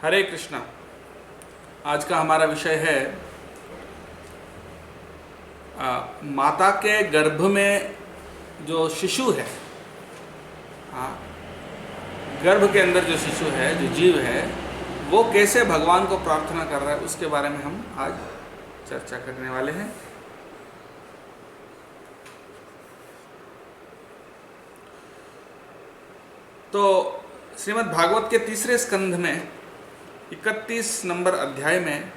हरे कृष्णा। आज का हमारा विषय है माता के गर्भ में जो शिशु है, गर्भ के अंदर जो शिशु है, जो जीव है, वो कैसे भगवान को प्रार्थना कर रहा है, उसके बारे में हम आज चर्चा करने वाले हैं। तो श्रीमद् भागवत के तीसरे स्कंध में 31 नंबर अध्याय में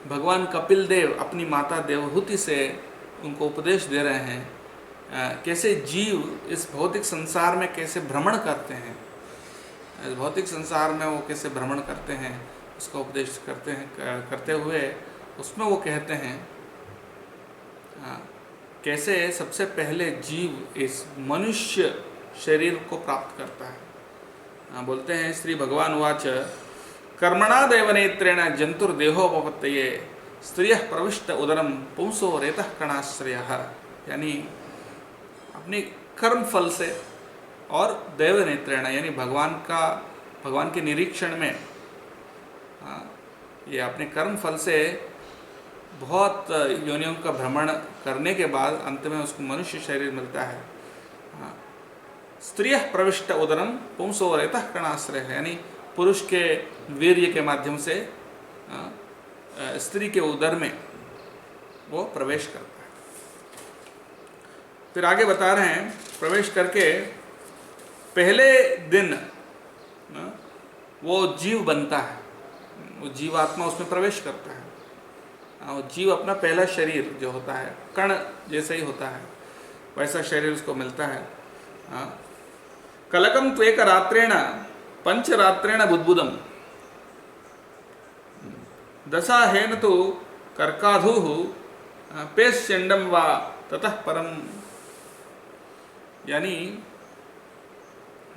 भगवान कपिल देव अपनी माता देवहूति से उनको उपदेश दे रहे हैं कैसे जीव इस भौतिक संसार में कैसे भ्रमण करते हैं, इस भौतिक संसार में वो कैसे भ्रमण करते हैं, उसका उपदेश करते हुए उसमें वो कहते हैं कैसे सबसे पहले जीव इस मनुष्य शरीर को प्राप्त करता है। बोलते हैं श्री भगवान वाच कर्मणा देवनेत्रेण जंतुर्देहोपपत्तये स्त्रियः प्रविष्ट उदरम पुंसो रेतः कणाश्रयः, यानी अपनी कर्म फल से और देवनेत्रेण यानी भगवान के निरीक्षण में ये अपने कर्म फल से बहुत योनियों का भ्रमण करने के बाद अंत में उसको मनुष्य शरीर मिलता है। स्त्रियः प्रविष्ट उदरम पुंसो रेतः कणाश्रय, यानी पुरुष के वीर्य के माध्यम से स्त्री के उदर में वो प्रवेश करता है। फिर आगे बता रहे हैं प्रवेश करके पहले दिन वो जीव बनता है, वो जीवात्मा उसमें प्रवेश करता है। वो जीव अपना पहला शरीर जो होता है कण जैसा ही होता है, वैसा शरीर उसको मिलता है। कलकम त्वेक रात्रेण पंचरात्रेण बुद्बुदम दशा हेन तो कर्काधु पेश्यंडम वा ततः परम, यानी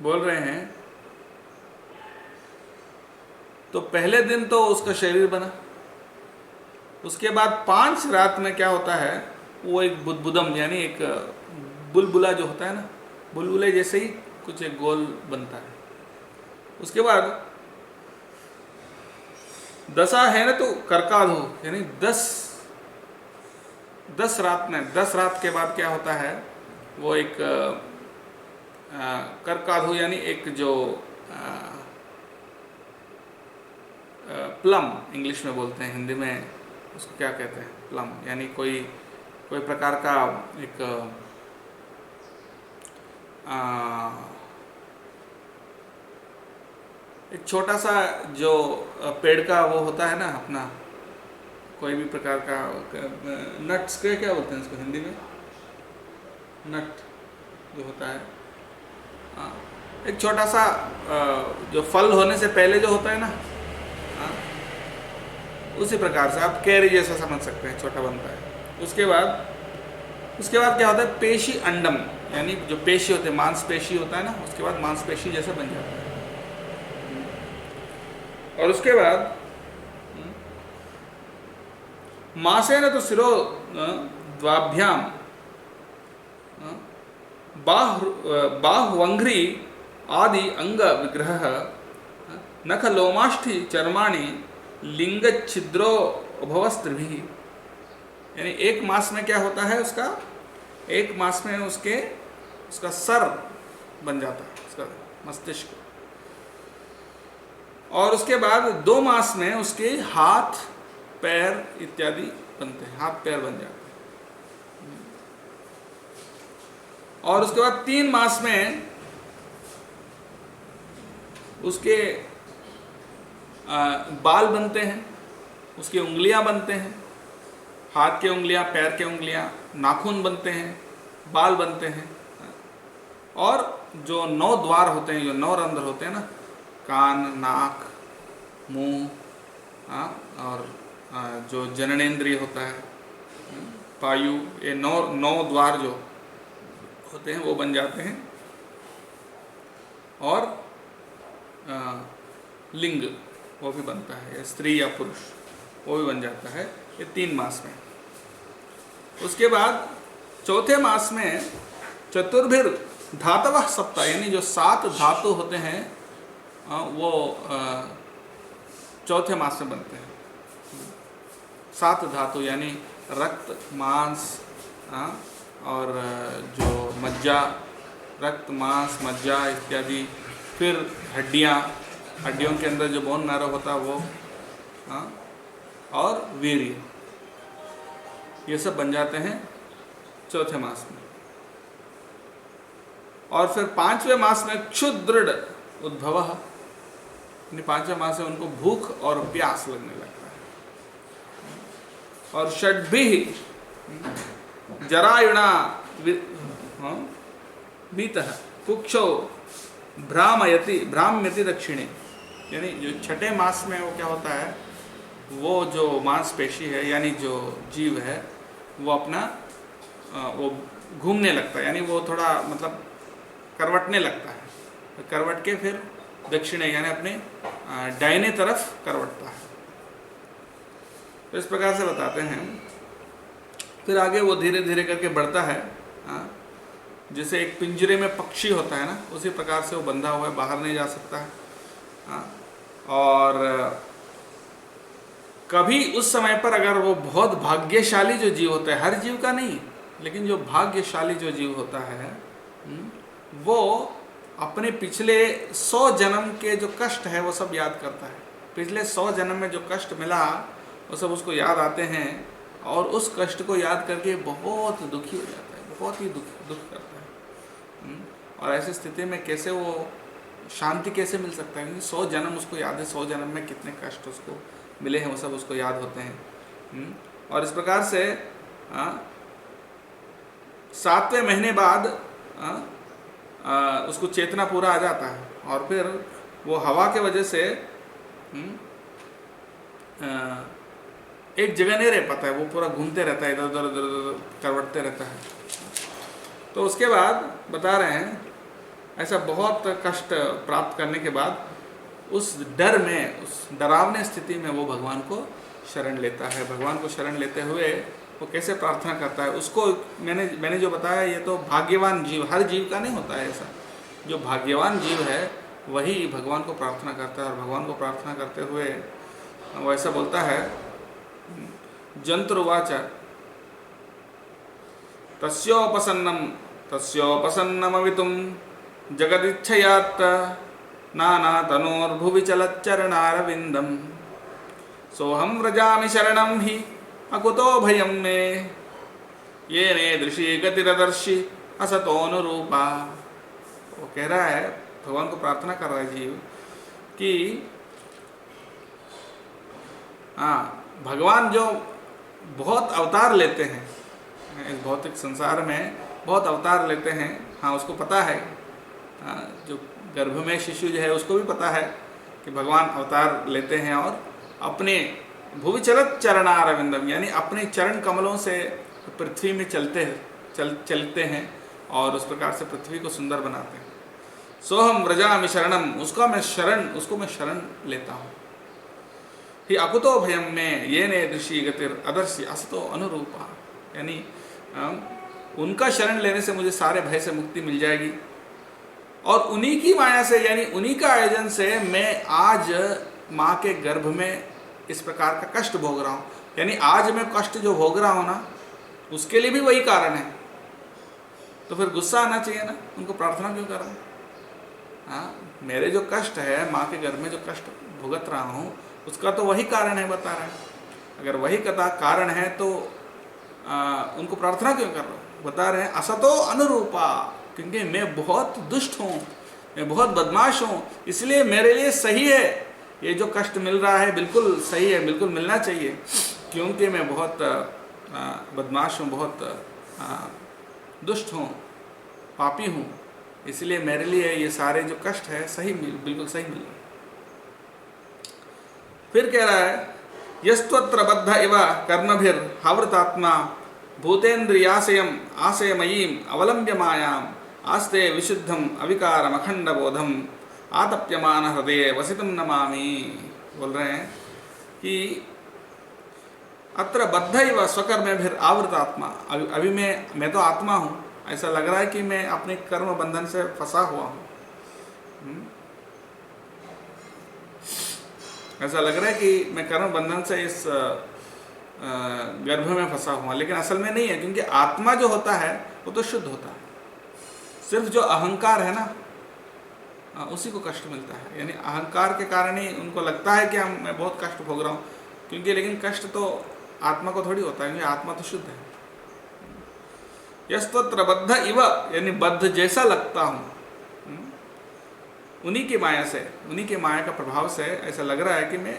बोल रहे हैं तो पहले दिन तो उसका शरीर बना, उसके बाद 5 रात में क्या होता है, वो एक बुद्बुदम यानी एक बुलबुला जो होता है ना, बुलबुले जैसे ही कुछ एक गोल बनता है। उसके बाद दशा है ना तो कर्काधु यानी 10 रात में, 10 रात के बाद क्या होता है, वो एक कर्काधु यानी एक जो प्लम इंग्लिश में बोलते हैं, हिंदी में उसको क्या कहते हैं, प्लम, यानी कोई प्रकार का एक छोटा सा जो पेड़ का वो होता है ना, अपना कोई भी प्रकार का नट्स के क्या बोलते हैं इसको हिंदी में, नट जो होता है, एक छोटा सा जो फल होने से पहले जो होता है ना, उसी प्रकार से आप कैरी जैसा समझ सकते हैं, छोटा बनता है। उसके बाद क्या होता है, पेशी अंडम, यानी जो पेशी होते हैं, मांसपेशी होता है ना, उसके बाद मांसपेशी जैसा बन जाता है। और उसके बाद मासेन तो सिरो द्वाभ्याम बाहुवंघ्री आदि अंग विग्रह नख लोमाष्टि चर्माणि लिंग छिद्रो उभवस्त्रिभिः, यानी एक मास में क्या होता है, उसका एक मास में उसका सर बन जाता है, उसका मस्तिष्क, और उसके बाद 2 मास में उसके हाथ पैर इत्यादि बनते हैं, हाथ पैर बन जाते हैं। और उसके बाद 3 मास में उसके बाल बनते हैं, उसकी उंगलियां बनते हैं, हाथ के उंगलियां, पैर के उंगलियां, नाखून बनते हैं, बाल बनते हैं। और जो 9 द्वार होते हैं, जो 9 रंध्र होते हैं ना, कान, नाक, मुंह, और जो जननेंद्रिय होता है, पायु, ये 9 द्वार जो होते हैं वो बन जाते हैं। और लिंग वो भी बनता है, स्त्री या पुरुष वो भी बन जाता है, ये 3 मास में। उसके बाद चौथे मास में चतुर्भिर धातवः सप्त, यानी जो 7 धातु होते हैं वो चौथे मास में बनते हैं। 7 धातु यानी रक्त, मांस, और जो मज्जा, रक्त, मांस, मज्जा इत्यादि, फिर हड्डियाँ, हड्डियों के अंदर जो बोन मैरो होता है वो, और वीर्य, ये सब बन जाते हैं चौथे मास में। और फिर 5वें मास में क्षुद्रृढ़ उद्भव, यानी 5वें मास में उनको भूख और प्यास लगने लगता है। और षड्भिः जरायुणा बीतः कुक्षौ भ्राम्यति दक्षिणे, यानी जो छठे मास में वो क्या होता है, वो जो मांसपेशी है यानी जो जीव है वो अपना वो घूमने लगता है, यानी वो थोड़ा मतलब करवटने लगता है, तो करवट के फिर दक्षिणे यानी अपने दाहिने तरफ करवटता है। तो इस प्रकार से बताते हैं। फिर आगे वो धीरे धीरे करके बढ़ता है, जैसे एक पिंजरे में पक्षी होता है ना, उसी प्रकार से वो बंधा हुआ है, बाहर नहीं जा सकता है। और कभी उस समय पर अगर वो बहुत भाग्यशाली जो जीव होता है, हर जीव का नहीं, लेकिन जो भाग्यशाली जो जीव होता है वो अपने पिछले 100 जन्म के जो कष्ट है वो सब याद करता है। पिछले 100 जन्म में जो कष्ट मिला वो सब उसको याद आते हैं, और उस कष्ट को याद करके बहुत दुखी हो जाता है, बहुत ही दुख करता है। और ऐसी स्थिति में कैसे वो शांति कैसे मिल सकता है, क्योंकि 100 जन्म उसको याद है, 100 जन्म में कितने कष्ट उसको मिले हैं वो सब उसको याद होते हैं। और इस प्रकार से 7वें महीने बाद उसको चेतना पूरा आ जाता है, और फिर वो हवा के वजह से एक जगह नहीं रह पाता है, वो पूरा घूमते रहता है, इधर उधर इधर उधर करवटते रहता है। तो उसके बाद बता रहे हैं ऐसा बहुत कष्ट प्राप्त करने के बाद उस डर में, उस डरावने स्थिति में वो भगवान को शरण लेता है। भगवान को शरण लेते हुए वो कैसे प्रार्थना करता है, उसको मैंने जो बताया ये तो भाग्यवान जीव, हर जीव का नहीं होता है ऐसा। जो भाग्यवान जीव है वही भगवान को प्रार्थना करता है, और भगवान को प्रार्थना करते हुए वो ऐसा बोलता है, जंतुर्वाच तस्योपसन्नमवितुं जगदिच्छयात् नाना तनोर्भुवि चलच्चरणारविंदम सोहम व्रजामि शरणं हि अकुतो भयं मे येने दृशि गतिरदर्शि असतोनुरूपा। वो कह रहा है, भगवान को प्रार्थना कर रहा है जीव कि भगवान जो बहुत अवतार लेते हैं इस भौतिक संसार में, बहुत अवतार लेते हैं, उसको पता है, जो गर्भ में शिशु जो है उसको भी पता है कि भगवान अवतार लेते हैं, और अपने भुवि चलत चरणारविंदम यानी अपने चरण कमलों से पृथ्वी में चलते हैं और उस प्रकार से पृथ्वी को सुंदर बनाते हैं। सोहम व्रजामि शरणम, उसको मैं शरण लेता हूँ। ही अकुतो भयम में ये ने दृषि गतिर अदर्शी असतो अनुरूपा, यानी उनका शरण लेने से मुझे सारे भय से मुक्ति मिल जाएगी, और उन्हीं की माया से यानी उन्हीं का आयोजन से मैं आज माँ के गर्भ में इस प्रकार का कष्ट भोग रहा हूँ। यानी आज मैं कष्ट जो भोग रहा हूँ ना, उसके लिए भी वही कारण है। तो फिर गुस्सा आना चाहिए ना, उनको प्रार्थना क्यों कर रहा हूँ? मेरे जो कष्ट है, माँ के गर्भ में जो कष्ट भुगत रहा हूँ, उसका तो वही कारण है, बता रहे हैं। अगर वही कथा कारण है तो उनको प्रार्थना क्यों कर रहा हूँ? बता रहे हैं असतो अनुरूपा, क्योंकि मैं बहुत दुष्ट हूँ, मैं बहुत बदमाश हूँ, इसलिए मेरे लिए सही है ये जो कष्ट मिल रहा है, बिल्कुल सही है, बिल्कुल मिलना चाहिए, क्योंकि मैं बहुत बदमाश हूँ, बहुत दुष्ट हूँ, पापी हूँ, इसलिए मेरे लिए ये सारे जो कष्ट है बिल्कुल सही मिल रहा है। फिर कह रहा है यस्त्वत्र बद्ध इव कर्मभिर हावृतात्मा भूतेन्द्रियाशयम आशयमयीम अवलंब्य मायाम आस्ते विशुद्धम अविकारम अखंड बोधम आतप्यमान हृदय वसितम नमामि। बोल रहे हैं कि अत्र बद्ध इव स्वकर्मभिर आवृत आत्मा, अभी मैं तो आत्मा हूँ, ऐसा लग रहा है कि मैं अपने कर्म बंधन से फंसा हुआ हूँ। ऐसा लग रहा है कि मैं कर्म बंधन से इस गर्भ में फंसा हुआ, लेकिन असल में नहीं है, क्योंकि आत्मा जो होता है वो तो शुद्ध होता है। सिर्फ जो अहंकार है ना, उसी को कष्ट मिलता है। यानी अहंकार के कारण ही उनको लगता है कि मैं बहुत कष्ट भोग रहा हूँ, क्योंकि लेकिन कष्ट तो आत्मा को थोड़ी होता है, क्योंकि आत्मा तो शुद्ध है। यस्तत्र बद्ध इव, यानी बद्ध जैसा लगता हूँ, उन्हीं की माया से, उन्हीं के माया का प्रभाव से ऐसा लग रहा है कि मैं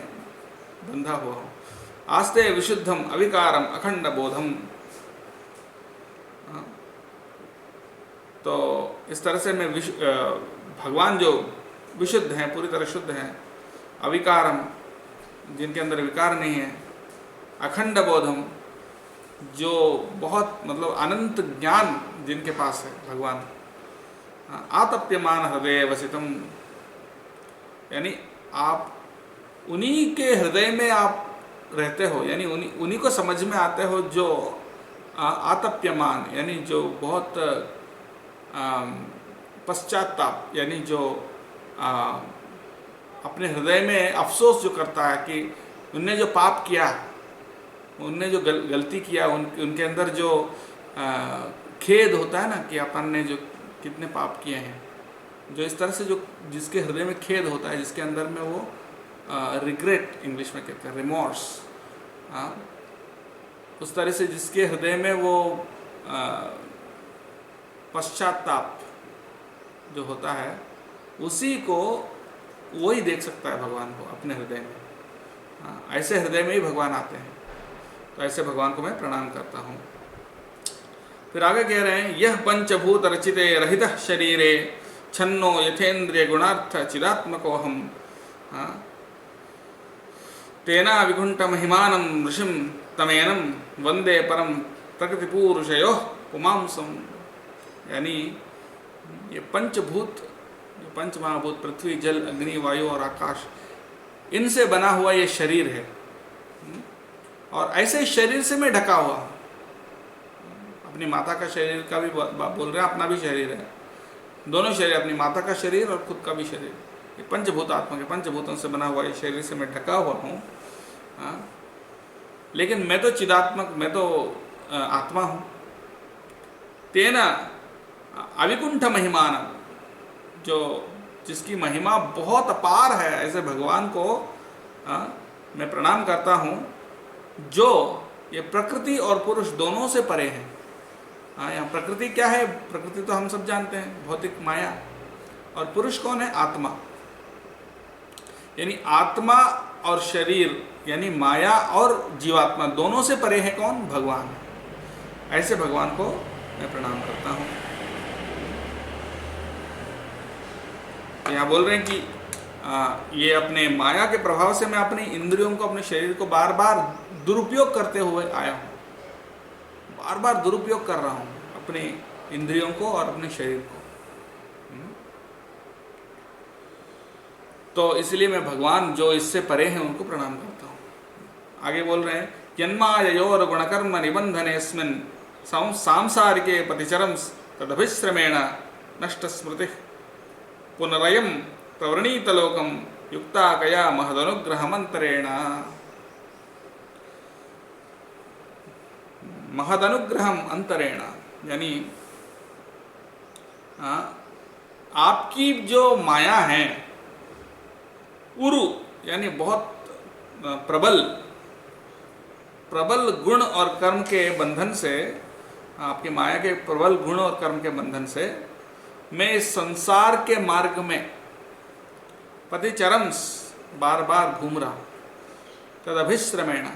बंधा हुआ हूँ। आस्ते विशुद्धम अविकारम अखंड बोधम। तो इस तरह से मैं भगवान जो विशुद्ध हैं, पूरी तरह शुद्ध हैं, अविकारम जिनके अंदर विकार नहीं है, अखंड बोधम जो बहुत मतलब अनंत ज्ञान जिनके पास है भगवान, आतप्यमान हृदय वसितम, यानी आप उन्हीं के हृदय में आप रहते हो, यानी उन्हीं को समझ में आते हो जो आतप्यमान, यानी जो बहुत पश्चाताप, यानी जो अपने हृदय में अफसोस जो करता है कि उनने जो पाप किया, उनने जो गलती किया, उनके अंदर जो खेद होता है ना कि अपन ने जो कितने पाप किए हैं, जो इस तरह से जो जिसके हृदय में खेद होता है, जिसके अंदर में वो रिग्रेट इंग्लिश में कहते हैं, रिमोर्स, उस तरह से जिसके हृदय में वो पश्चाताप जो होता है, उसी को वही देख सकता है भगवान को अपने हृदय में। ऐसे हृदय में ही भगवान आते हैं, तो ऐसे भगवान को मैं प्रणाम करता हूँ। फिर आगे कह रहे हैं, यह पंचभूत रचिते रहित शरीरे छन्नो यथेन्द्रिय गुणार्थ चिदात्मको हम तेना विकुंठ महिमानम ऋषिम तमेनम वंदे परम प्रकृति पुरुषयो पुमांसम। यानी ये पंचभूत, पंच महाभूत पृथ्वी जल अग्नि वायु और आकाश, इनसे बना हुआ ये शरीर है, और ऐसे शरीर से मैं ढका हुआ हूँ। अपनी माता का शरीर का भी बोल रहे हैं, अपना भी शरीर है, दोनों शरीर, अपनी माता का शरीर और खुद का भी शरीर, ये पंचभूत आत्मा के पंचभूतों से बना हुआ ये शरीर से मैं ढका हुआ हूँ। लेकिन मैं तो चिदात्मक, मैं तो आत्मा हूँ। तेना अविकुंठ महिमान, जो जिसकी महिमा बहुत अपार है, ऐसे भगवान को मैं प्रणाम करता हूँ, जो ये प्रकृति और पुरुष दोनों से परे हैं। यहाँ प्रकृति क्या है? प्रकृति तो हम सब जानते हैं, भौतिक माया, और पुरुष कौन है? आत्मा। यानी आत्मा और शरीर, यानी माया और जीवात्मा दोनों से परे है कौन? भगवान। ऐसे भगवान को मैं प्रणाम करता हूँ। यहाँ बोल रहे हैं कि ये अपने माया के प्रभाव से मैं अपनी इंद्रियों को, अपने शरीर को बार बार दुरुपयोग करते हुए आया हूँ, बार बार दुरुपयोग कर रहा हूँ अपने इंद्रियों को और अपने शरीर को। तो इसलिए मैं भगवान जो इससे परे हैं उनको प्रणाम करता हूँ। आगे बोल रहे हैं, जन्माययोर गुणकर्म निबंधनेस्मिन् सांसारिके पतिचरम तदभिश्रमेण नष्ट स्मृति पुनरयम प्रवृणीत लोकम युक्ता कया महदनुग्रहमंतरेण। महदनुग्रहम अंतरेण, यानी आपकी जो माया है, उरु यानी बहुत प्रबल गुण और कर्म के बंधन से, आपकी माया के प्रबल गुण और कर्म के बंधन से मैं इस संसार के मार्ग में पतिचरम बार बार घूम रहा हूँ। तद अभिश्रमेण,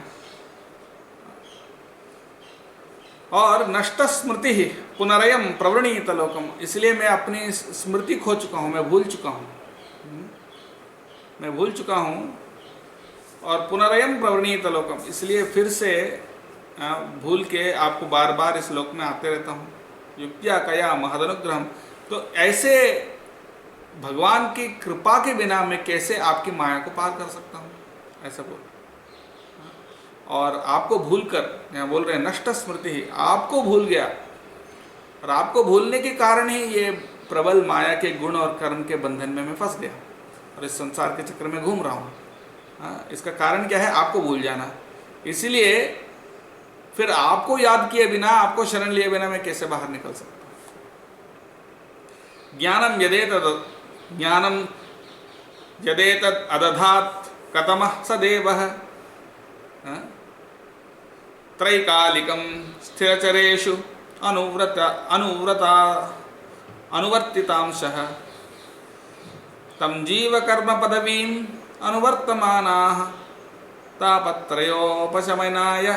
और नष्ट स्मृति ही पुनरयम प्रवृणीत लोकम, इसलिए मैं अपनी स्मृति खो चुका हूँ, मैं भूल चुका हूँ, मैं भूल चुका हूँ। और पुनरयम प्रवृणीत लोकम, इसलिए फिर से भूल के आपको बार बार इस लोक में आते रहता हूँ। युक्त्या कया महदनुग्रहम, तो ऐसे भगवान की कृपा के बिना मैं कैसे आपकी माया को पार कर सकता हूँ, ऐसा बोल। और आपको भूलकर, यहाँ बोल रहे हैं नष्ट स्मृति ही, आपको भूल गया, और आपको भूलने के कारण ही ये प्रबल माया के गुण और कर्म के बंधन में मैं फंस गया और इस संसार के चक्र में घूम रहा हूँ। हाँ, इसका कारण क्या है? आपको भूल जाना। इसीलिए फिर आपको याद किए बिना, आपको शरण लिए बिना मैं कैसे बाहर निकल सकता हूँ? ज्ञानम यदेतद् अदधात् कतमः स देवः। हाँ? त्रैकालिकं स्थिरचरेषु अनुवर्तितांशः तं जीवकर्म पदवीम् अनुवर्तमानाः तापत्रयोपशमनाय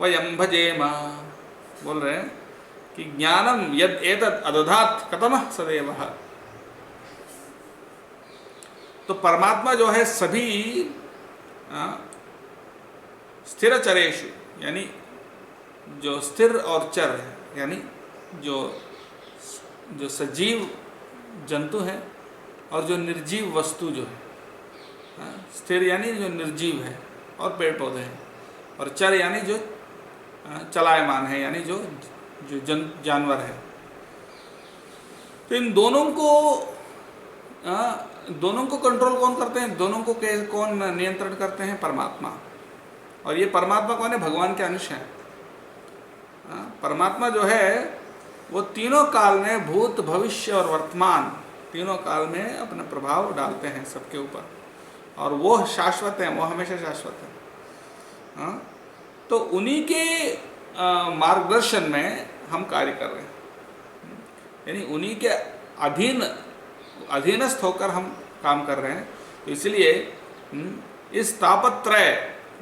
वयं भजेम। बोल रहे हैं कि ज्ञानम यद एतद् अदधात् कतमः सदैवः। तो परमात्मा जो है सभी स्थिर चरेषु, यानी जो स्थिर और चर है, यानी जो जो सजीव जंतु है और जो निर्जीव वस्तु जो है, स्थिर यानी जो निर्जीव है और पेड़ पौधे हैं, और चर यानी जो चलायमान है, यानी जो जो जानवर है। तो इन दोनों को कंट्रोल कौन करते हैं? दोनों को कौन नियंत्रण करते हैं? परमात्मा। और ये परमात्मा कौन है? भगवान के अंश हैं। परमात्मा जो है वो तीनों काल में, भूत भविष्य और वर्तमान, तीनों काल में अपना प्रभाव डालते हैं सबके ऊपर, और वो शाश्वत हैं, वो हमेशा शाश्वत हैं। तो उन्हीं के मार्गदर्शन में हम कार्य कर रहे हैं, यानी उन्हीं के अधीनस्थ होकर हम काम कर रहे हैं। तो इसलिए इस तापत्रय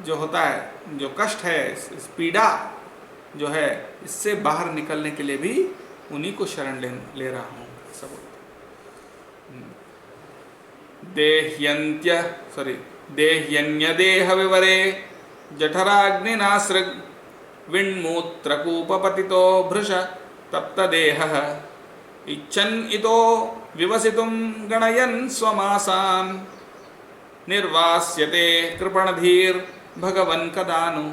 जो होता है, जो कष्ट है, इस पीड़ा जो है, इससे बाहर निकलने के लिए भी उन्हीं को शरण ले रहा हूँ। सब देह्यन्य विवरे जठराग्निनासृग विण्मूत्रकूपपतितो भृश तप्तदेहः इच्छन् इतो विवसितुं गणयन् स्वमासान् निर्वास्यते कृपणधीर भगवन् कदानु।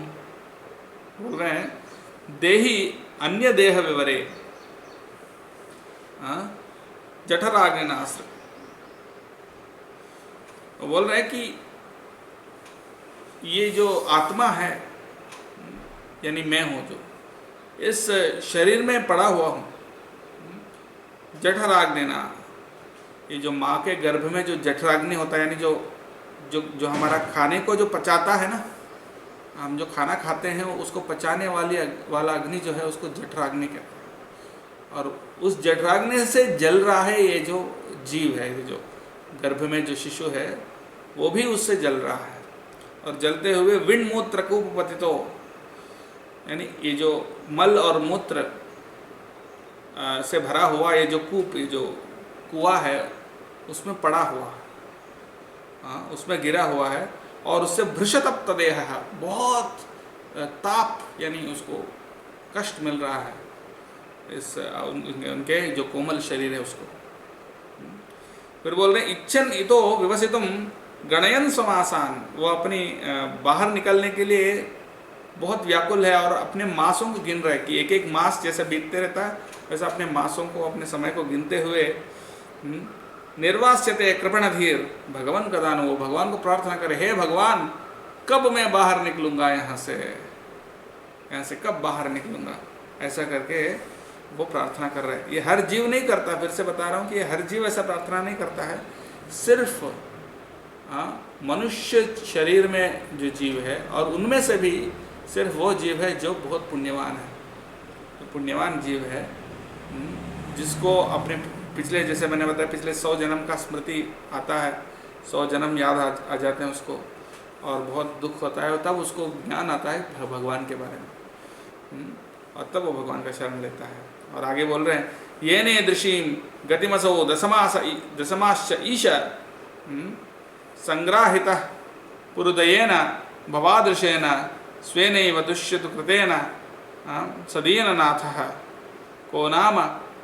बोल रहे हैं देही अन्य देह विवरे जठराग्निनास्र। बोल रहे हैं कि ये जो आत्मा है, यानी मैं हूँ, जो इस शरीर में पड़ा हुआ हूँ, जठराग्निना, ये जो माँ के गर्भ में जो जठराग्नि होता है, यानी जो जो जो हमारा खाने को जो पचाता है ना, हम जो खाना खाते हैं उसको पचाने वाला अग्नि जो है उसको जठराग्नि कहते हैं। और उस जठराग्नि से जल रहा है ये जो जीव है, ये जो गर्भ में जो शिशु है वो भी उससे जल रहा है। और जलते हुए विण्मूत्र कूपपतितो, यानी ये जो मल और मूत्र से भरा हुआ ये जो कूप, ये जो कुआं है, उसमें पड़ा हुआ है, उसमें गिरा हुआ है, और उससे भृशतप्तदेह, बहुत ताप यानी उसको कष्ट मिल रहा है, इस उनके जो कोमल शरीर है उसको। फिर बोल रहे इच्छन इतो विवसितुम गणयन समासान, वो अपनी बाहर निकलने के लिए बहुत व्याकुल है और अपने मासों को गिन रहा है कि एक एक मास जैसे बीतते रहता है वैसा अपने मासों को, अपने समय को गिनते हुए निर्वास्यते कृपणधीर भगवान कदानु, वो भगवान को प्रार्थना करे, हे भगवान कब मैं बाहर निकलूंगा यहाँ से कब बाहर निकलूंगा, ऐसा करके वो प्रार्थना कर रहा है। ये हर जीव नहीं करता, फिर से बता रहा हूँ कि ये हर जीव ऐसा प्रार्थना नहीं करता है। सिर्फ मनुष्य शरीर में जो जीव है, और उनमें से भी सिर्फ वो जीव है जो बहुत पुण्यवान है, तो पुण्यवान जीव है, जिसको अपने पिछले, जैसे मैंने बताया, पिछले 100 जन्म का स्मृति आता है, 100 जन्म याद आ जाते हैं उसको, और बहुत दुख होता है, तब उसको ज्ञान आता है भगवान के बारे में, और तब वो भगवान का शरण लेता है। और आगे बोल रहे हैं येने दृशीम गतिमसो दशमाश्च ईश संग्राहितः पुरुदयेन भवादृशेन स्वेनैव दुष्यतु कृतेन सदीननाथः को नाम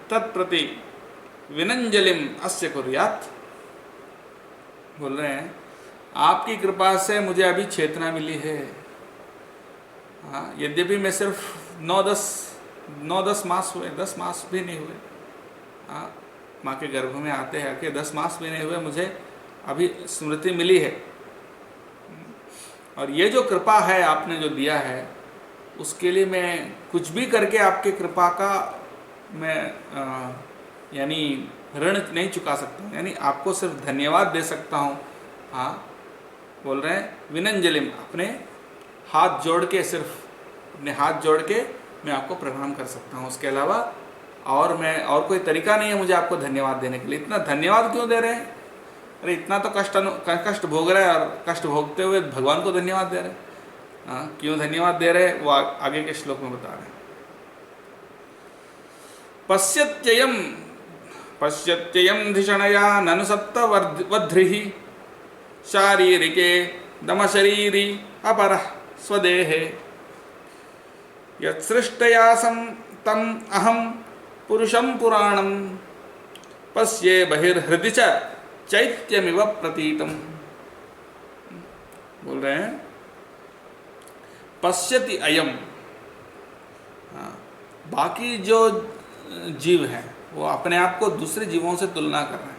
तत्प्रति विनंजलिम अस्य कुर्यात्। बोल रहे हैं आपकी कृपा से मुझे अभी चेतना मिली है। यद्यपि मैं सिर्फ 9-10 मास हुए, 10 मास भी नहीं हुए, माँ के गर्भ में आते हैं कि 10 मास भी नहीं हुए, मुझे अभी स्मृति मिली है, और ये जो कृपा है आपने जो दिया है, उसके लिए मैं कुछ भी करके आपके कृपा का मैं यानी ऋण नहीं चुका सकता हूँ, यानी आपको सिर्फ धन्यवाद दे सकता हूँ। हाँ, बोल रहे हैं विनंजलिम, अपने हाथ जोड़ के, सिर्फ अपने हाथ जोड़ के मैं आपको प्रणाम कर सकता हूँ। उसके अलावा और कोई तरीका नहीं है मुझे आपको धन्यवाद देने के लिए। इतना धन्यवाद क्यों दे रहे हैं? अरे इतना तो कष्ट भोग रहे हैं, और कष्ट भोगते हुए भगवान को धन्यवाद दे रहे हैं। हाँ, क्यों धन्यवाद दे रहे हैं वो आगे के श्लोक में बता रहे हैं। पश्यत्ययं धिषणया ननु सप्तवध्रिः शारीरिके दमशरीरी अपरः स्वदेहे यत्सृष्टयासं तम अहं पुरुषं पुराणं पश्ये बहिर्हृदि च चैत्यमिव प्रतीतम। बोल रहे हैं पश्यति अयम। बाकी जो जीव हैं वो अपने आप को दूसरे जीवों से तुलना कर रहे हैं।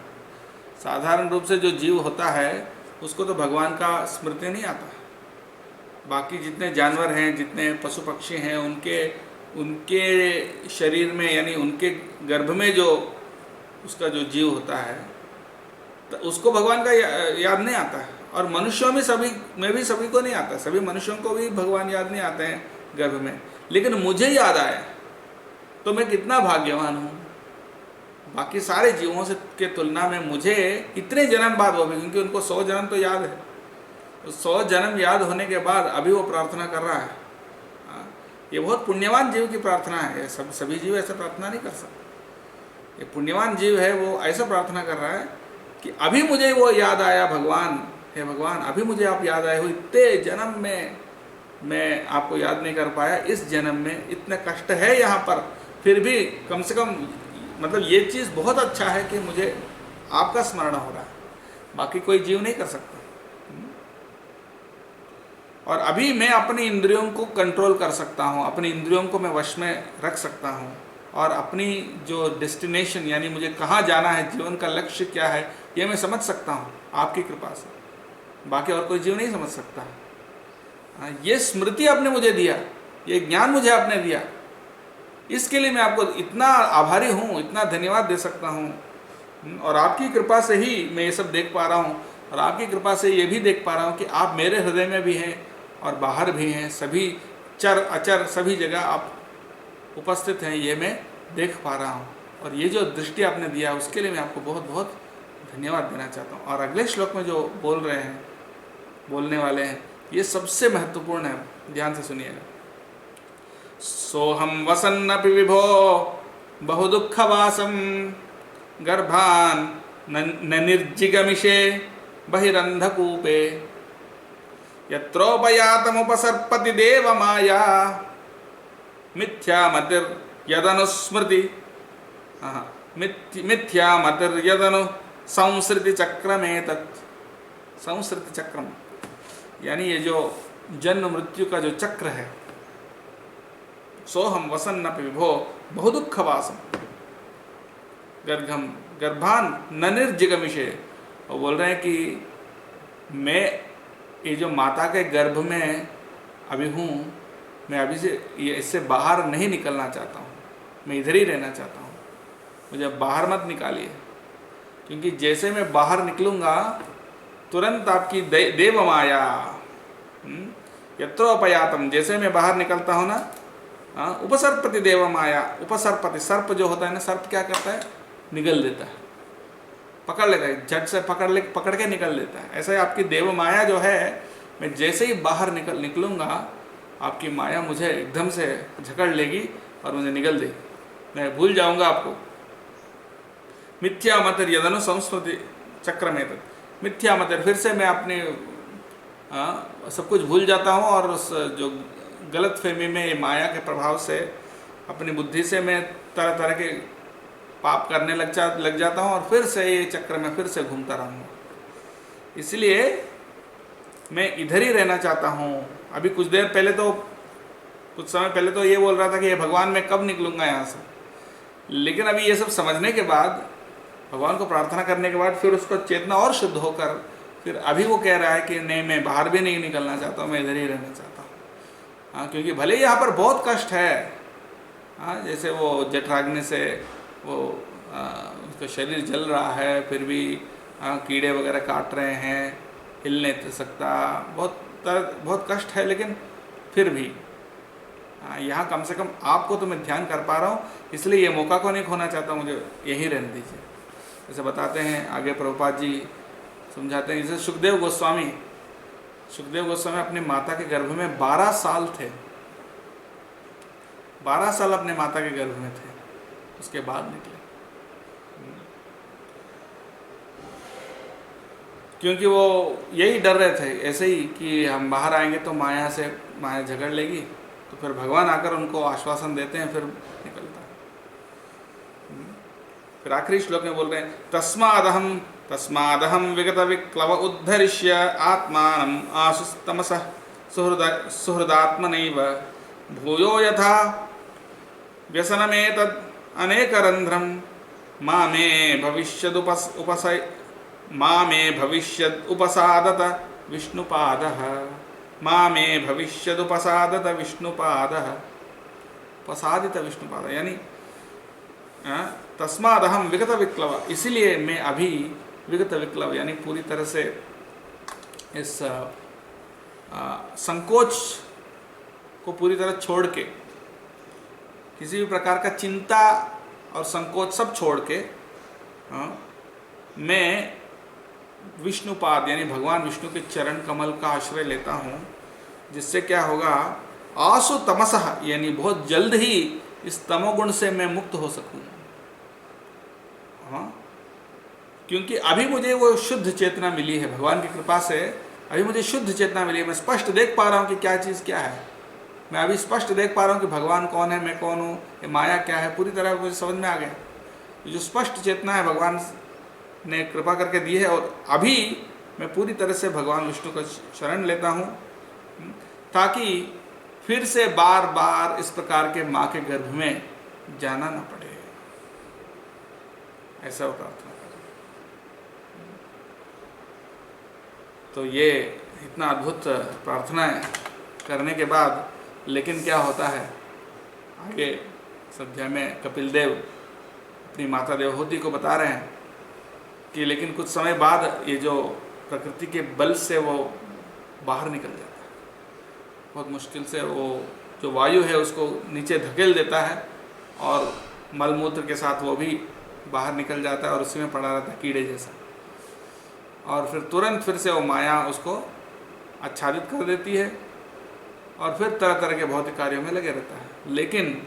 साधारण रूप से जो जीव होता है उसको तो भगवान का स्मृति नहीं आता। बाकी जितने जानवर हैं, जितने पशु पक्षी हैं, उनके शरीर में यानी उनके गर्भ में जो उसका जो जीव होता है तो उसको भगवान का याद नहीं आता है। और मनुष्यों में सभी को नहीं आता, सभी मनुष्यों को भी भगवान याद नहीं आते हैं गर्भ में। लेकिन मुझे याद आया तो मैं कितना भाग्यवान हूँ। बाकी सारे जीवों से के तुलना में मुझे इतने जन्म बाद, वो भी क्योंकि उनको 100 जन्म तो याद है, तो 100 जन्म याद होने के बाद अभी वो प्रार्थना कर रहा है। ये बहुत पुण्यवान जीव की प्रार्थना है। सभी जीव ऐसा प्रार्थना नहीं कर सकते। ये पुण्यवान जीव है, वो ऐसा प्रार्थना कर रहा है कि अभी मुझे वो याद आया, भगवान, हे भगवान अभी मुझे आप याद आए हो। इतने जन्म में मैं आपको याद नहीं कर पाया, इस जन्म में इतने कष्ट है यहाँ पर, फिर भी कम से कम मतलब ये चीज़ बहुत अच्छा है कि मुझे आपका स्मरण हो रहा है। बाकी कोई जीव नहीं कर सकता। और अभी मैं अपनी इंद्रियों को कंट्रोल कर सकता हूँ, अपनी इंद्रियों को मैं वश में रख सकता हूँ, और अपनी जो डेस्टिनेशन यानी मुझे कहाँ जाना है, जीवन का लक्ष्य क्या है, ये मैं समझ सकता हूँ आपकी कृपा से। बाकी और कोई जीव नहीं समझ सकता। ये स्मृति आपने मुझे दिया, ये ज्ञान मुझे आपने दिया, इसके लिए मैं आपको इतना आभारी हूँ, इतना धन्यवाद दे सकता हूँ। और आपकी कृपा से ही मैं ये सब देख पा रहा हूँ, और आपकी कृपा से ये भी देख पा रहा हूँ कि आप मेरे हृदय में भी हैं और बाहर भी हैं। सभी चर अचर सभी जगह आप उपस्थित हैं, ये मैं देख पा रहा हूँ। और ये जो दृष्टि आपने दिया उसके लिए मैं आपको बहुत बहुत धन्यवाद देना चाहता हूँ। और अगले श्लोक में जो बोलने वाले हैं, ये सबसे महत्वपूर्ण है, ध्यान से सुनिएगा। सोहम वसन्नपि विभो बहुदुःखवासं गर्भान् न निर्जिगमिषे बहिरन्धकूपे यत्रोपयातमुपसर्पति देवमाया मिथ्यामतिर्यदनुस्मृति मिथ्यामतिर्यदनु संसृति चक्रमेतत्। संसृति चक्रम यानी ये जो जन्म मृत्यु का जो चक्र है। सोहम वसन्नपि विभो बहुदुःखवासं गर्भान न निर्जिगमिषे। वो बोल रहे हैं कि मैं ये जो माता के गर्भ में अभी हूँ, मैं अभी से इससे बाहर नहीं निकलना चाहता हूँ, मैं इधर ही रहना चाहता हूँ, मुझे बाहर मत निकालिए। क्योंकि जैसे मैं बाहर निकलूँगा तुरंत आपकी देव माया यत्रोपयातम, जैसे मैं बाहर निकलता हूँ ना, उपसर्पति देव माया। उपसर्पति, सर्प जो होता है ना, सर्प क्या करता है, निगल देता है, पकड़ लेता है, झट से पकड़ के निकल लेता है। ऐसा ही आपकी देव माया जो है, मैं जैसे ही बाहर निकलूँगा आपकी माया मुझे एकदम से झकड़ लेगी और मुझे निगल देगी, मैं भूल जाऊँगा आपको। मिथ्या मतिर यदनु संस्कृति चक्र में तक मिथ्या मतिर, फिर से मैं अपने सब कुछ भूल जाता हूँ, और उस जो गलत फहमी में माया के प्रभाव से अपनी बुद्धि से मैं तरह तरह के पाप करने लग जाता हूँ, और फिर से ये चक्र में फिर से घूमता रहूँगा। इसलिए मैं इधर ही रहना चाहता हूँ। अभी कुछ समय पहले तो ये बोल रहा था कि ये भगवान मैं कब निकलूँगा यहाँ से, लेकिन अभी ये सब समझने के बाद, भगवान को प्रार्थना करने के बाद, फिर उसको चेतना और शुद्ध होकर फिर अभी वो कह रहा है कि नहीं, मैं बाहर भी नहीं निकलना चाहता हूँ, मैं इधर ही रहना चाहता हूँ। हाँ, क्योंकि भले ही यहाँ पर बहुत कष्ट है। हाँ, जैसे वो जठराग्नि से वो उसका शरीर जल रहा है, फिर भी कीड़े वगैरह काट रहे हैं, हिल नहीं सकता, बहुत कष्ट है, लेकिन फिर भी यहाँ कम से कम आपको तो मैं ध्यान कर पा रहा हूँ, इसलिए ये मौका को नहीं खोना चाहता, मुझे यहीं रहने दीजिए। जैसे बताते हैं आगे प्रभुपाद जी समझाते हैं, जैसे सुखदेव गोस्वामी अपनी माता के गर्भ में 12 साल थे, 12 साल अपने माता के गर्भ में थे, उसके बाद निकले। क्योंकि वो यही डर रहे थे ऐसे ही कि हम बाहर आएंगे तो माया झगड़ लेगी, तो फिर भगवान आकर उनको आश्वासन देते हैं, फिर निकलता है। फिर आखिरी श्लोक में बोल रहे हैं, तस्मादहम विगत विक्लव उद्धरिष्य आत्मानम आशुस्तमसः सुहृदात्मनैव भूयो यथा व्यसनमेतद् अनेकरन्ध्रं मामे भविष्यदुपसादत विष्णुपादः उपसादित विष्णुपाद, यानी तस्मादहम विगत विक्लव, इसीलिए मैं अभी विगत विक्लव यानी पूरी तरह से इस संकोच को पूरी तरह छोड़ के, किसी भी प्रकार का चिंता और संकोच सब छोड़ के मैं विष्णुपाद यानी भगवान विष्णु के चरण कमल का आश्रय लेता हूँ, जिससे क्या होगा, आसु तमसः यानी बहुत जल्द ही इस तमोगुण से मैं मुक्त हो सकूँ। हाँ, क्योंकि अभी मुझे वो शुद्ध चेतना मिली है, भगवान की कृपा से अभी मुझे शुद्ध चेतना मिली है, मैं स्पष्ट देख पा रहा हूँ कि क्या चीज़ क्या है, मैं अभी स्पष्ट देख पा रहा हूँ कि भगवान कौन है, मैं कौन हूँ, ये माया क्या है, पूरी तरह मुझे समझ में आ गया। जो स्पष्ट चेतना है भगवान ने कृपा करके दी है, और अभी मैं पूरी तरह से भगवान विष्णु का शरण लेता हूँ, ताकि फिर से बार बार इस प्रकार के माँ के गर्भ में जाना ना पड़े। ऐसा वो प्रार्थना करें। तो ये इतना अद्भुत प्रार्थनाएं करने के बाद लेकिन क्या होता है, आगे अध्याय में कपिल देव अपनी माता देवहूति को बता रहे हैं कि लेकिन कुछ समय बाद ये जो प्रकृति के बल से वो बाहर निकल जाता है, बहुत मुश्किल से वो जो वायु है उसको नीचे धकेल देता है, और मलमूत्र के साथ वो भी बाहर निकल जाता है, और उसी में पड़ा रहता है कीड़े जैसा, और फिर तुरंत फिर से वो माया उसको आच्छादित कर देती है, और फिर तरह तरह के भौतिक कार्यों में लगे रहता है। लेकिन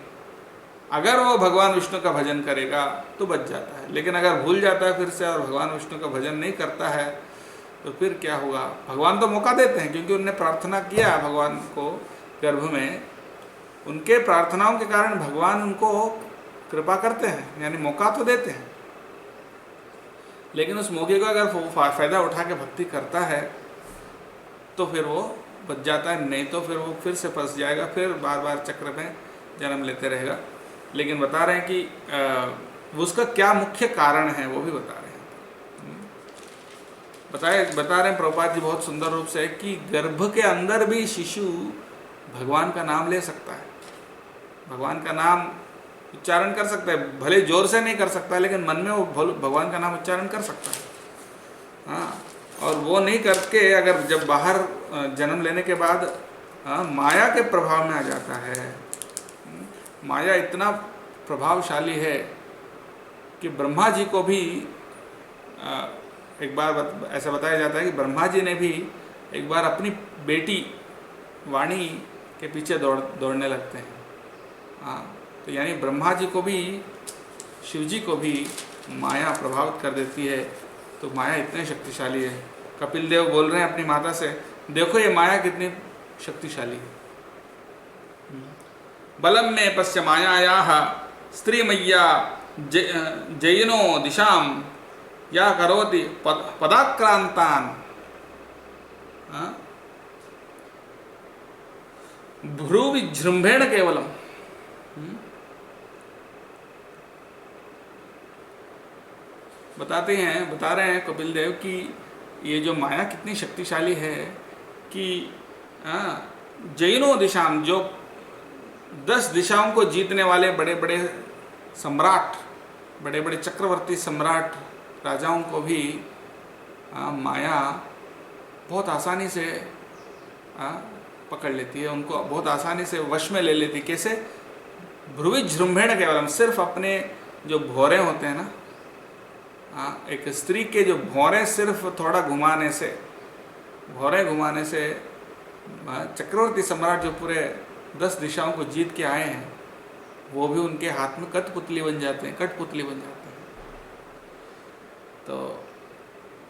अगर वो भगवान विष्णु का भजन करेगा तो बच जाता है, लेकिन अगर भूल जाता है फिर से और भगवान विष्णु का भजन नहीं करता है तो फिर क्या होगा। भगवान तो मौका देते हैं, क्योंकि उनने प्रार्थना किया भगवान को गर्भ में, उनके प्रार्थनाओं के कारण भगवान उनको कृपा करते हैं, यानी मौका तो देते हैं, लेकिन उस मौके को अगर फ़ायदा उठा के भक्ति करता है तो फिर वो बच जाता है, नहीं तो फिर वो फिर से फंस जाएगा, फिर बार बार चक्र में जन्म लेते रहेगा। लेकिन बता रहे हैं कि उसका क्या मुख्य कारण है वो भी बता रहे हैं। बता रहे हैं प्रभुपाद जी बहुत सुंदर रूप से कि गर्भ के अंदर भी शिशु भगवान का नाम ले सकता है, भगवान का नाम उच्चारण कर सकता है, भले जोर से नहीं कर सकता लेकिन मन में वो भगवान का नाम उच्चारण कर सकता है। हाँ, और वो नहीं करके अगर जब बाहर जन्म लेने के बाद माया के प्रभाव में आ जाता है, माया इतना प्रभावशाली है कि ब्रह्मा जी को भी एक बार ऐसा बताया जाता है कि ब्रह्मा जी ने भी एक बार अपनी बेटी वाणी के पीछे दौड़ने लगते हैं। हाँ, तो यानी ब्रह्मा जी को भी, शिव जी को भी माया प्रभावित कर देती है। तो माया इतनी शक्तिशाली है। कपिल देव बोल रहे हैं अपनी माता से, देखो ये माया कितनी शक्तिशाली है। बलम में पश्य मायायाः स्त्री मैया जयिनो दिशाम या करोति पदाक्रांतान भ्रूविजृंभेण केवलम। बता रहे हैं कपिल देव कि ये जो माया कितनी शक्तिशाली है कि जैनो दिशाम, जो 10 दिशाओं को जीतने वाले बड़े बड़े सम्राट, बड़े बड़े चक्रवर्ती सम्राट राजाओं को भी माया बहुत आसानी से पकड़ लेती है, उनको बहुत आसानी से वश में ले लेती है। कैसे? भ्रुविजृंभेण केवलम, सिर्फ अपने जो भौरे होते हैं ना, एक स्त्री के जो भौरे सिर्फ थोड़ा घुमाने से, भौरे घुमाने से चक्रवर्ती सम्राट जो पूरे 10 दिशाओं को जीत के आए हैं, वो भी उनके हाथ में कठपुतली बन जाते हैं, कठपुतली बन जाते हैं। तो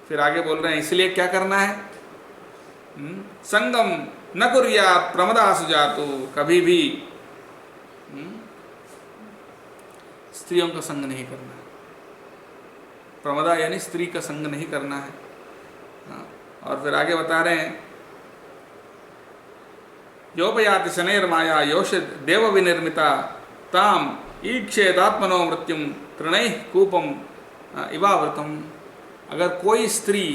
फिर आगे बोल रहे हैं, इसलिए क्या करना है? संगम न कुर्यात् प्रमदासु जातु, कभी भी स्त्रियों का संग नहीं करना है। प्रमदा यानी स्त्री का संग नहीं करना है। और फिर आगे बता रहे हैं, योपयाति शनैर्माया योष देव विनिर्मिता ताम ईक्षेदात्मनो मृत्युम तृणैः कूपम इवावृतम। अगर कोई स्त्री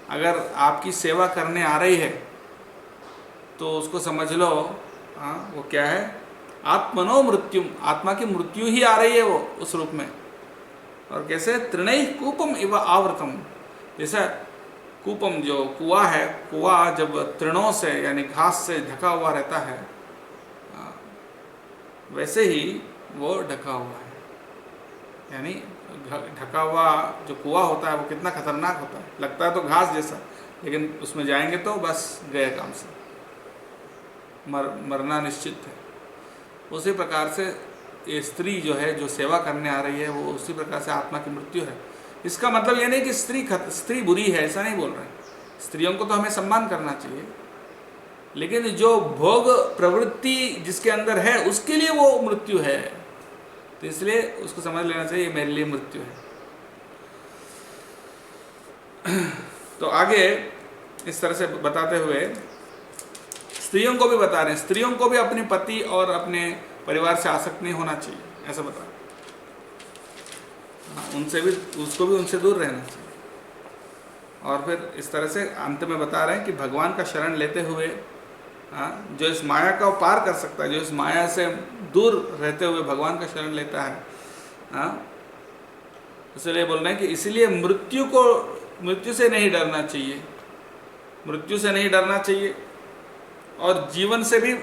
अगर आपकी सेवा करने आ रही है तो उसको समझ लो वो क्या है? आत्मनो मृत्युम, आत्मा की मृत्यु ही आ रही है वो उस रूप में। और कैसे? तृणैः कूपम इव आवृतम, जैसा कूपम जो कुआं है, कुआं जब तृणों से यानी घास से ढका हुआ रहता है, वैसे ही वो ढका हुआ है। यानी ढका हुआ जो कुआं होता है वो कितना खतरनाक होता है, लगता है तो घास जैसा, लेकिन उसमें जाएंगे तो बस गए काम से, मरना निश्चित है। उसी प्रकार से ये स्त्री जो है, जो सेवा करने आ रही है, वो उसी प्रकार से आत्मा की मृत्यु है। इसका मतलब ये नहीं कि स्त्री बुरी है, ऐसा नहीं बोल रहे हैं। स्त्रियों को तो हमें सम्मान करना चाहिए, लेकिन जो भोग प्रवृत्ति जिसके अंदर है उसके लिए वो मृत्यु है, तो इसलिए उसको समझ लेना चाहिए ये मेरे लिए मृत्यु है। तो आगे इस तरह से बताते हुए स्त्रियों को भी बता रहे हैं, स्त्रियों को भी अपने पति और अपने परिवार से आसक्त नहीं होना चाहिए, ऐसा बता रहे हैं। उनसे भी, उसको भी उनसे दूर रहना चाहिए। और फिर इस तरह से अंत में बता रहे हैं कि भगवान का शरण लेते हुए जो इस माया का पार कर सकता है, जो इस माया से दूर रहते हुए भगवान का शरण लेता है, इसलिए बोल रहे हैं कि इसलिए मृत्यु से नहीं डरना चाहिए, मृत्यु से नहीं डरना चाहिए, और जीवन से भी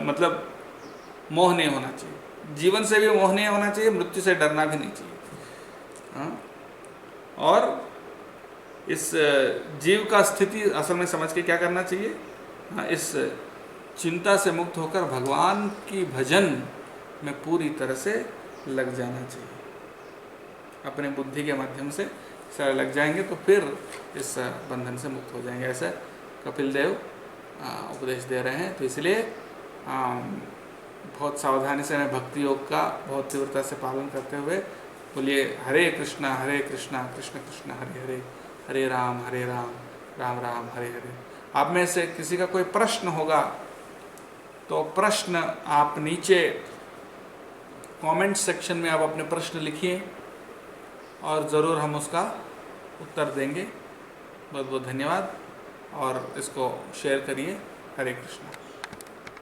मतलब मोह नहीं होना चाहिए, जीवन से भी मोह नहीं होना चाहिए, मृत्यु से डरना भी नहीं चाहिए। और इस जीव का स्थिति असल में समझ के क्या करना चाहिए? इस चिंता से मुक्त होकर भगवान की भजन में पूरी तरह से लग जाना चाहिए। अपने बुद्धि के माध्यम से सारे लग जाएंगे तो फिर इस बंधन से मुक्त हो जाएंगे, ऐसा कपिल देव उपदेश दे रहे हैं। तो इसलिए बहुत सावधानी से हमें भक्ति योग का बहुत तीव्रता से पालन करते हुए बोलिए हरे कृष्णा कृष्ण कृष्ण हरे हरे, हरे राम राम राम हरे हरे। आप में से किसी का कोई प्रश्न होगा तो प्रश्न आप नीचे कमेंट सेक्शन में आप अपने प्रश्न लिखिए और ज़रूर हम उसका उत्तर देंगे। बहुत बहुत धन्यवाद और इसको शेयर करिए। हरे कृष्णा।